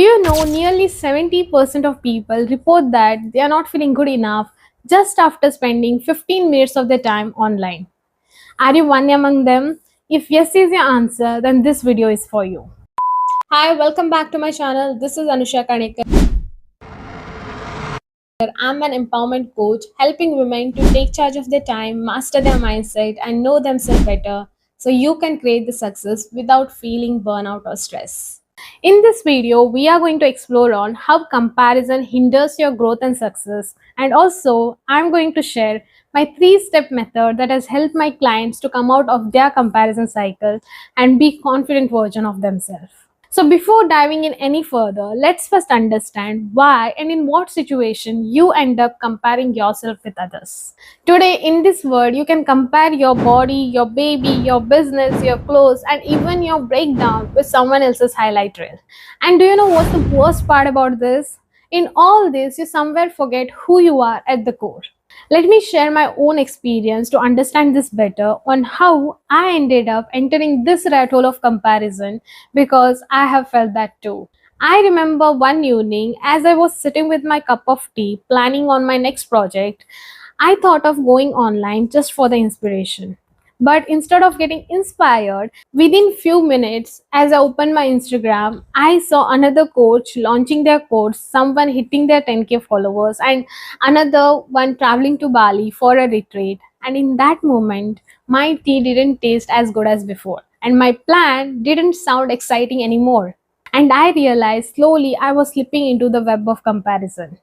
Do you know nearly 70% of people report that they are not feeling good enough just after spending 15 minutes of their time online? Are you one among them? If yes is your answer, then this video is for you. Hi, welcome back to my channel. This is Anusha Kanekar. I'm an empowerment coach helping women to take charge of their time, master their mindset, and know themselves better so you can create the success without feeling burnout or stress. In this video, we are going to explore on how comparison hinders your growth and success, and also I'm going to share my 3-step method that has helped my clients to come out of their comparison cycle and be confident version of themselves. So before diving in any further, let's first understand why and in what situation you end up comparing yourself with others. Today in this world, you can compare your body, your baby, your business, your clothes, and even your breakdown with someone else's highlight reel. And do you know what's the worst part about this? In all this, you somewhere forget who you are at the core. Let me share my own experience to understand this better on how I ended up entering this rat hole of comparison because I have felt that too. I remember one evening as I was sitting with my cup of tea planning on my next project, I thought of going online just for the inspiration. But instead of getting inspired, within few minutes, as I opened my Instagram, I saw another coach launching their course, someone hitting their 10k followers, and another one traveling to Bali for a retreat. And in that moment, my tea didn't taste as good as before, and my plan didn't sound exciting anymore. And I realized slowly I was slipping into the web of comparison.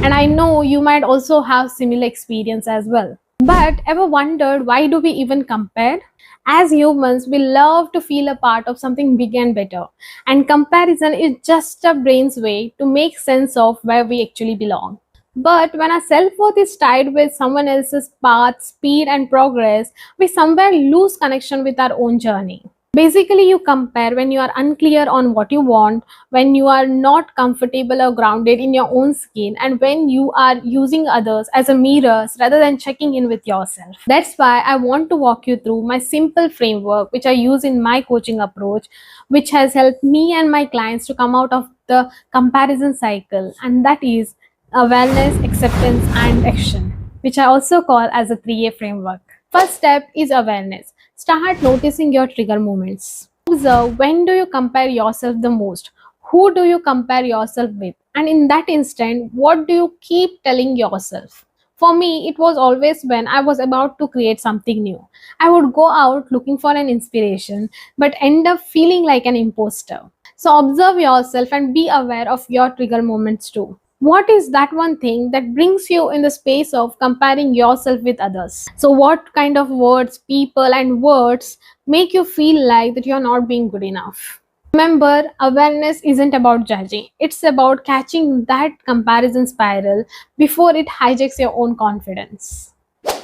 And I know you might also have similar experience as well. But ever wondered why do we even compare? As humans, we love to feel a part of something big and better. And comparison is just a brain's way to make sense of where we actually belong. But when our self-worth is tied with someone else's path, speed, and progress, we somewhere lose connection with our own journey. Basically, you compare when you are unclear on what you want, when you are not comfortable or grounded in your own skin, and when you are using others as a mirrors rather than checking in with yourself. That's why I want to walk you through my simple framework, which I use in my coaching approach, which has helped me and my clients to come out of the comparison cycle, and that is awareness, acceptance, and action, which I also call as a 3A framework. First step is awareness. Start noticing your trigger moments. Observe when do you compare yourself the most? Who do you compare yourself with? And in that instant, what do you keep telling yourself? For me, it was always when I was about to create something new. I would go out looking for an inspiration, but end up feeling like an imposter. So observe yourself and be aware of your trigger moments too. What is that one thing that brings you in the space of comparing yourself with others? So what kind of words, people, and words make you feel like that you're not being good enough? Remember, awareness isn't about judging. It's about catching that comparison spiral before it hijacks your own confidence.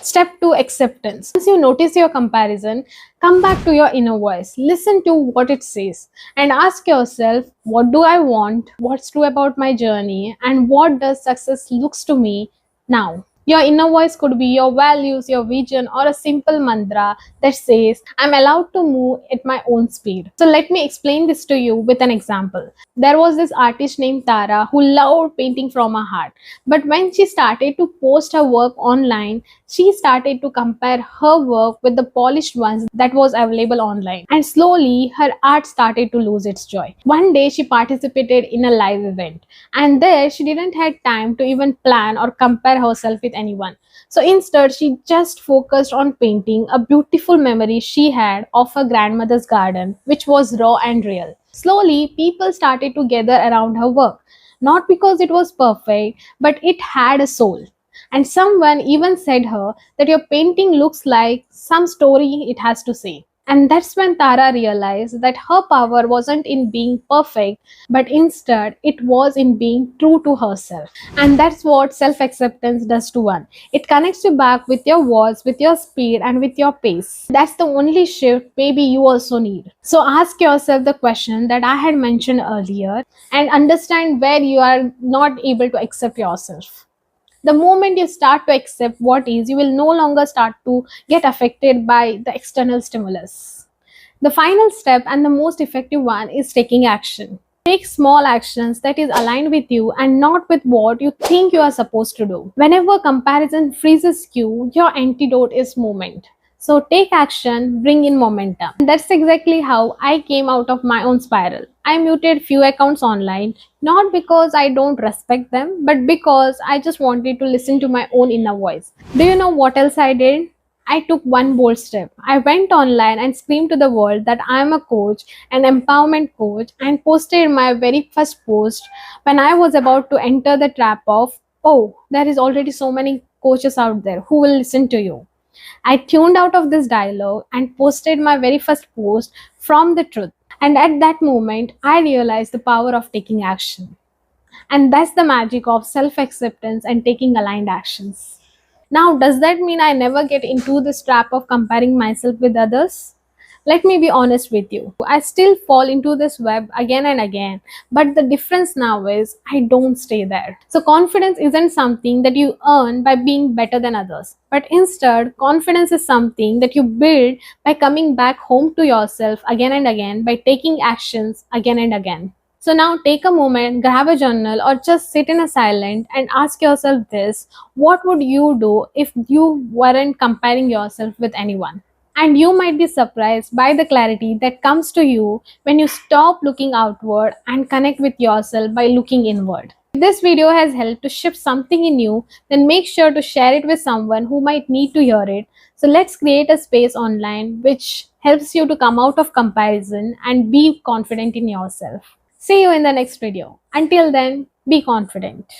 Step 2, acceptance. Once you notice your comparison, come back to your inner voice. Listen to what it says and ask yourself, what do I want? What's true about my journey? And what does success looks to me now? Your inner voice could be your values, your vision, or a simple mantra that says, I'm allowed to move at my own speed. So let me explain this to you with an example. There was this artist named Tara who loved painting from her heart. But when she started to post her work online, she started to compare her work with the polished ones that was available online. And slowly, her art started to lose its joy. One day, she participated in a live event. And there, she didn't have time to even plan or compare herself with anyone. So instead, she just focused on painting a beautiful memory she had of her grandmother's garden, which was raw and real. Slowly, people started to gather around her work, not because it was perfect, but it had a soul. And someone even said her that your painting looks like some story it has to say. And that's when Tara realized that her power wasn't in being perfect, but instead it was in being true to herself. And that's what self acceptance does to one. It connects you back with your words, with your speed, and with your pace. That's the only shift maybe you also need. So ask yourself the question that I had mentioned earlier and understand where you are not able to accept yourself. The moment you start to accept what is, you will no longer start to get affected by the external stimulus. The final step and the most effective one is taking action. Take small actions that is aligned with you and not with what you think you are supposed to do. Whenever comparison freezes you, your antidote is movement. So take action, bring in momentum. And that's exactly how I came out of my own spiral. I muted few accounts online, not because I don't respect them, but because I just wanted to listen to my own inner voice. Do you know what else I did? I took one bold step. I went online and screamed to the world that I am a coach, an empowerment coach, and posted my very first post when I was about to enter the trap of, oh, there is already so many coaches out there who will listen to you. I tuned out of this dialogue and posted my very first post from the truth. And at that moment, I realized the power of taking action. And that's the magic of self acceptance and taking aligned actions. Now, does that mean I never get into this trap of comparing myself with others? Let me be honest with you. I still fall into this web again and again, but the difference now is I don't stay there. So, confidence isn't something that you earn by being better than others, but instead, confidence is something that you build by coming back home to yourself again and again, by taking actions again and again. So now take a moment, grab a journal, or just sit in a silent and ask yourself this: what would you do if you weren't comparing yourself with anyone? And you might be surprised by the clarity that comes to you when you stop looking outward and connect with yourself by looking inward. If this video has helped to shift something in you, then make sure to share it with someone who might need to hear it. So let's create a space online which helps you to come out of comparison and be confident in yourself. See you in the next video. Until then, be confident.